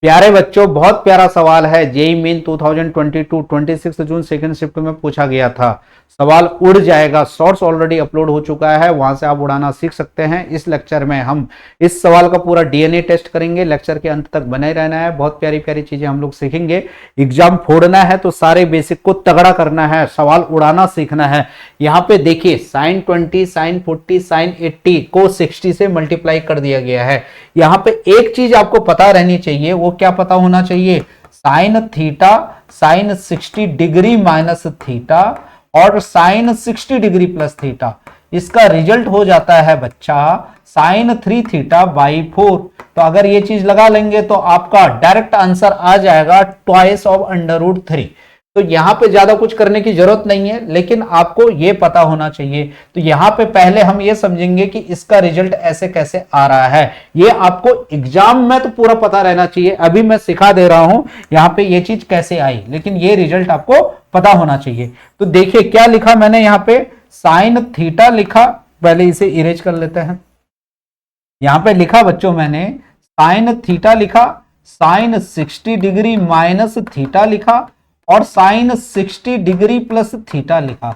प्यारे बच्चों, बहुत प्यारा सवाल है। जेईई मेन 2022 26 जून सेकंड शिफ्ट में पूछा गया था। सवाल उड़ जाएगा, शॉर्ट्स ऑलरेडी अपलोड हो चुका है, वहां से आप उड़ाना सीख सकते हैं। इस लेक्चर में हम इस सवाल का पूरा डीएनए टेस्ट करेंगे। लेक्चर के अंत तक बने रहना है, बहुत प्यारी प्यारी चीजें हम लोग सीखेंगे। एग्जाम फोड़ना है तो सारे बेसिक को तगड़ा करना है, सवाल उड़ाना सीखना है। यहाँ पे देखिए sin 20, sin 40, sin 80 को 60 से मल्टीप्लाई कर दिया गया है। यहाँ पे एक चीज आपको पता रहनी चाहिए, वो क्या पता होना चाहिए? Sine theta sine 60 degree minus theta और साइन 60 डिग्री प्लस थीटा, इसका रिजल्ट हो जाता है बच्चा साइन 3 थीटा बाई 4। तो अगर ये चीज लगा लेंगे तो आपका डायरेक्ट आंसर आ जाएगा ट्वाइस ऑफ √3। तो यहां पे ज्यादा कुछ करने की जरूरत नहीं है, लेकिन आपको ये पता होना चाहिए। तो यहां पे पहले हम ये समझेंगे कि इसका रिजल्ट ऐसे कैसे आ रहा है। ये आपको एग्जाम में तो पूरा पता रहना चाहिए। अभी मैं सिखा दे रहा हूं यहां पे ये चीज कैसे आई, लेकिन ये रिजल्ट आपको पता होना चाहिए। तो देखिए क्या लिखा मैंने यहां पे, साइन थीटा लिखा, पहले इसे इरेज कर लेते हैं। यहां पे लिखा बच्चों मैंने साइन थीटा लिखा, साइन 60 डिग्री माइनस थीटा लिखा और साइन 60 डिग्री प्लस थीटा लिखा।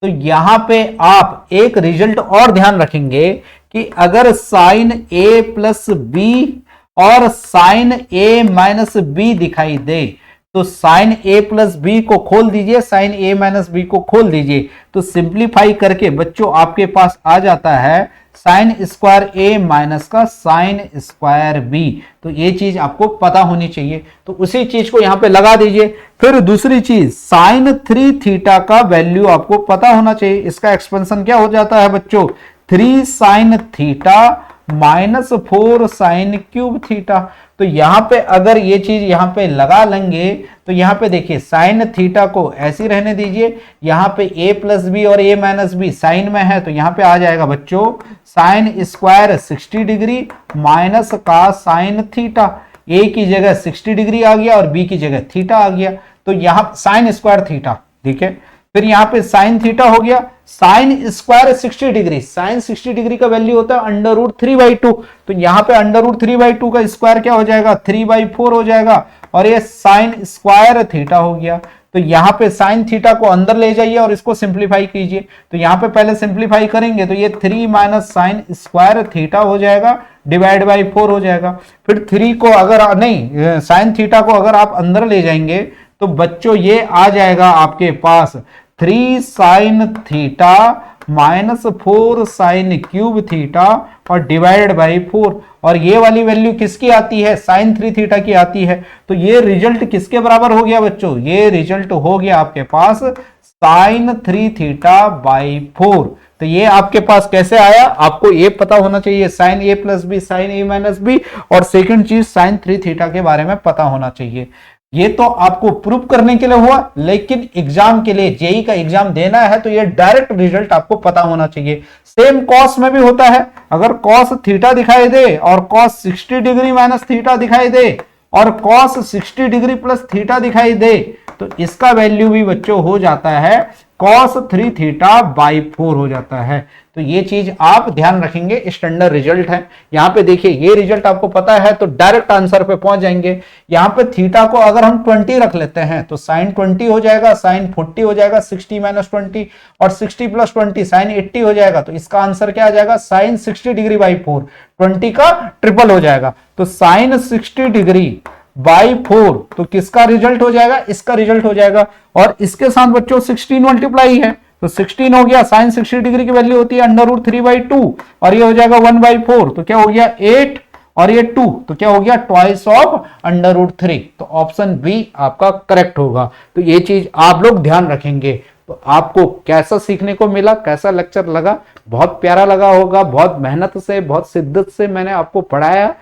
तो यहां पे आप एक रिजल्ट और ध्यान रखेंगे कि अगर साइन ए प्लस बी और साइन ए माइनस बी दिखाई दे तो साइन ए प्लस बी को खोल दीजिए, साइन ए माइनस बी को खोल दीजिए, तो सिंप्लीफाई करके बच्चों आपके पास आ जाता है साइन स्क्वायर ए माइनस का साइन स्क्वायर बी। तो ये चीज आपको पता होनी चाहिए, तो उसी चीज को यहां पे लगा दीजिए। फिर दूसरी चीज साइन 3 थीटा का वैल्यू आपको पता होना चाहिए। इसका एक्सपेंशन क्या हो जाता है बच्चों? 3 sine theta minus 4 sine cube theta. तो यहां पे अगर ये चीज यहां पे लगा लेंगे तो यहां पे देखिए साइन थीटा को ऐसे रहने दीजिए, यहां पे a प्लस बी और a माइनस बी साइन में है, तो यहां पे आ जाएगा बच्चों साइन स्क्वायर 60 डिग्री माइनस का साइन थीटा। a की जगह 60 डिग्री आ गया और b की जगह थीटा आ गया, तो यहां साइन स्क्वायर थीटा, ठीक है। फिर यहां पे साइन थीटा हो गया, sine square 60 degree, sine 60 degree का वैल्यू होता है √3/2। तो यहां पे √3/2 का स्क्वायर क्या हो जाएगा? 3/4 हो जाएगा, और ये साइन स्क्वायर थीटा हो गया। तो यहां पे साइन थीटा को अंदर ले जाइए और इसको सिंप्लीफाई कीजिए। तो यहां पे पहले सिंप्लीफाई करेंगे तो ये 3 माइनस साइन स्क्वायर थीटा हो जाएगा, डिवाइड बाई 4 हो जाएगा। फिर 3 को अगर नहीं, साइन थीटा को अगर आप अंदर ले जाएंगे तो बच्चों ये आ जाएगा आपके पास 3 sine theta minus 4 sine cube theta और डिवाइडेड बाई 4। और ये वाली वैल्यू किसकी आती है? साइन 3 थीटा की आती है। तो ये रिजल्ट किसके बराबर हो गया बच्चों? ये रिजल्ट हो गया आपके पास साइन 3 थीटा बाई 4। तो ये आपके पास कैसे आया आपको ये पता होना चाहिए, साइन ए प्लस बी साइन ए माइनस बी, और सेकंड चीज साइन 3 थीटा के बारे में पता होना चाहिए। ये तो आपको प्रूव करने के लिए हुआ, लेकिन एग्जाम के लिए, जेईई का एग्जाम देना है तो ये डायरेक्ट रिजल्ट आपको पता होना चाहिए। सेम कॉस में भी होता है, अगर कॉस थीटा दिखाई दे और कॉस 60 डिग्री माइनस थीटा दिखाई दे और कॉस 60 डिग्री प्लस थीटा दिखाई दे, तो इसका वैल्यू भी बच्चों हो जाता है cos 3 थीटा बाई 4 हो जाता है। तो ये चीज आप ध्यान रखेंगे, स्टैंडर्ड रिजल्ट है। यहां पे देखिए ये रिजल्ट आपको पता है तो डायरेक्ट आंसर पे पहुंच जाएंगे। यहां पे थीटा को अगर हम 20 रख लेते हैं तो साइन 20 हो जाएगा, साइन 40 हो जाएगा, 60 माइनस 20 और 60 प्लस 20 साइन 80 हो जाएगा। तो इसका आंसर क्या आ जाएगा? साइन 60 डिग्री बाई 4, 20 का ट्रिपल हो जाएगा। तो साइन 60 डिग्री बाई 4, तो किसका रिजल्ट हो जाएगा? इसका रिजल्ट हो जाएगा। और इसके साथ बच्चों 16 मल्टीप्लाई है तो 16 हो गया, साइन 60 डिग्री की वैल्यू होती है √3/2 और ये हो जाएगा 1/4, तो क्या हो गया 8 और ये 2, तो क्या हो गया ट्वाइस ऑफ √3। तो ऑप्शन बी आपका करेक्ट होगा। तो ये चीज आप लोग ध्यान रखेंगे। तो आपको कैसा सीखने को मिला, कैसा लेक्चर लगा? बहुत प्यारा लगा होगा, बहुत मेहनत से, बहुत शिद्दत से मैंने आपको पढ़ाया।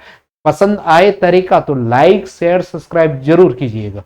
पसंद आए तरीका तो लाइक शेयर सब्सक्राइब जरूर कीजिएगा।